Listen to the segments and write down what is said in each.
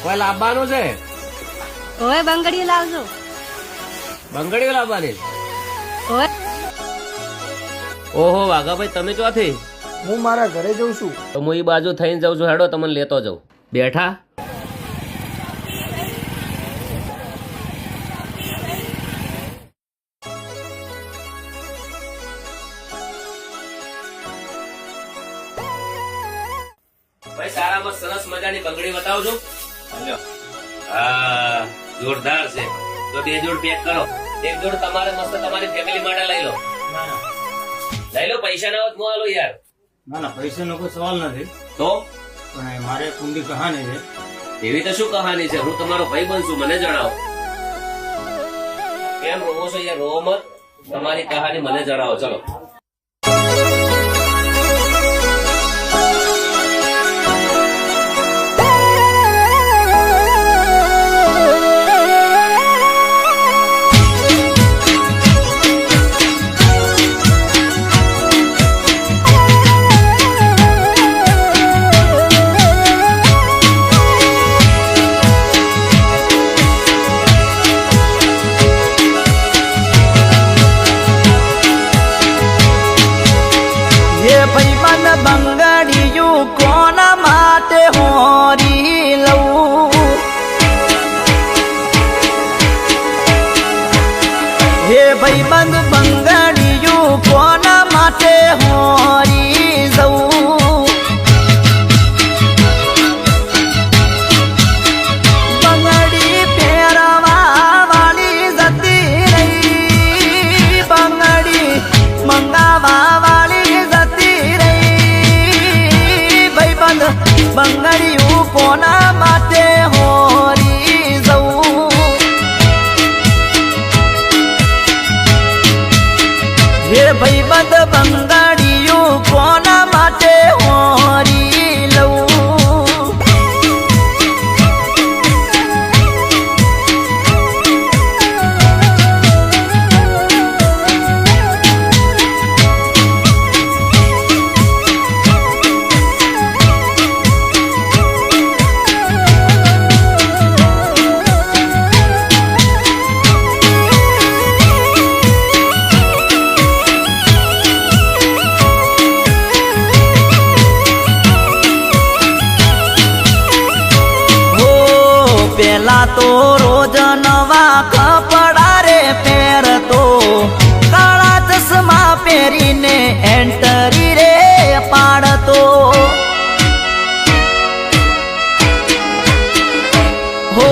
કોઈ લાવવાનું છે? ઓય બંગડીઓ લાવજો. બંગડીઓ લાવવાની? ઓય ઓહો વાઘાભાઈ, તમે ચોથી? હું મારા ઘરે જઉં છું. તો હું એ બાજુ થઈને જાઉં છું. હેડો, તમને લેતો જાઉં. બેઠા ભાઈ, સારામાં સરસ મજાની બંગડી બતાવજો. હા, જોરદાર છે. તો 2 જોડ પેક કરો. 1 જોડ તમારે મસ્ત તમારી ફેમિલી માટે લઈ લો. લઈ લો, પૈસા ના હોત મોં આલો યાર. ના ના, પૈસાનો કોઈ સવાલ નથી, તો પણ મારે ઊંડી કહાની છે. એવી તો શું કહાની છે? હું તમારો ભાઈ બનશું, મને જણાવો. કેમ રોવો છો યાર? રોવો મત. તમારી કહાની મને જણાવો. ચલો. બંગડીયું કોના માટે હોરી લઉં? હે ભાઈબંધ, બંગડીયું કોના માટે હોરી જવું? બંગડી પહેરવા વાળી જતી રહી, બંગડી મંગાવા વાળી જતી રહી. બંગડીયું કોના માટે હોરી જવું? હે ભાઈબંધ, બંગડીયું કોના માટે હોરી લઉં? પેલા તો રોજ નવા કપડા રે પહેરતો, કાળા ચશ્મા પહેરીને એન્ટરી રે પાડતો. હો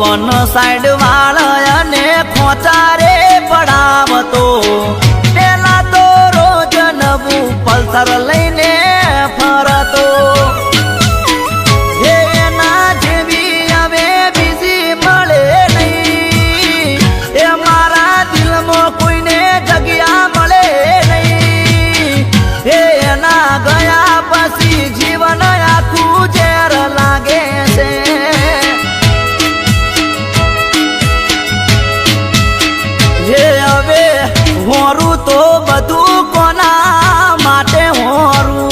વન સાઈડ વાળને ખોચા રે પડાવતો. પેલા તો રોજ નવું પલ્સર લઈને ફરતો. ગયા પછી જીવન આખું ઝેર લાગે છે. હે હવે હોરું તો બધું કોના માટે હોરું?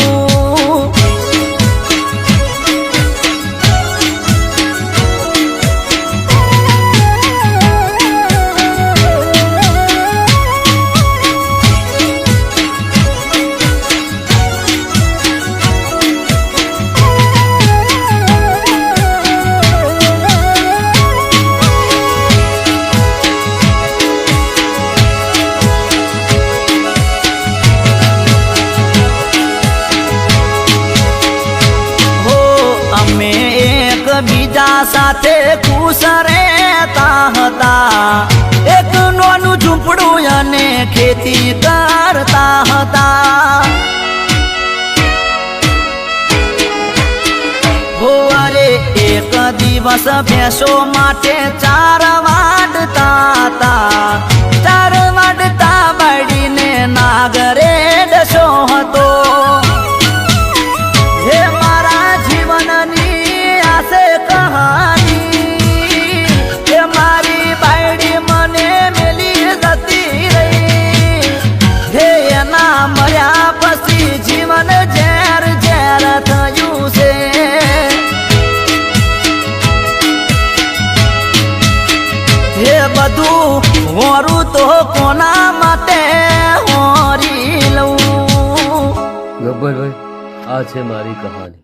બીજા સાથે ખુશ રહેતા હતા, એક નાનું ઝૂંપડું અને ખેતી કરતા હતા. હોવારે એક દિવસ ભેંસો માટે ચાર વાડતા હતા. ચાર વાડતા બાળીને નાગરે ડસો હતો. હે મારા જીવનની આસે કહાની, હે મારી બાયડી મને મેલી જતી રહી. હે એના મર્યા પછી જીવન ઝેર ઝેર થયું છે. હે બધું હોરું તો કોના માટે હોરી લઉં. ગબ્બરભાઈ, આ છે મારી કહાની.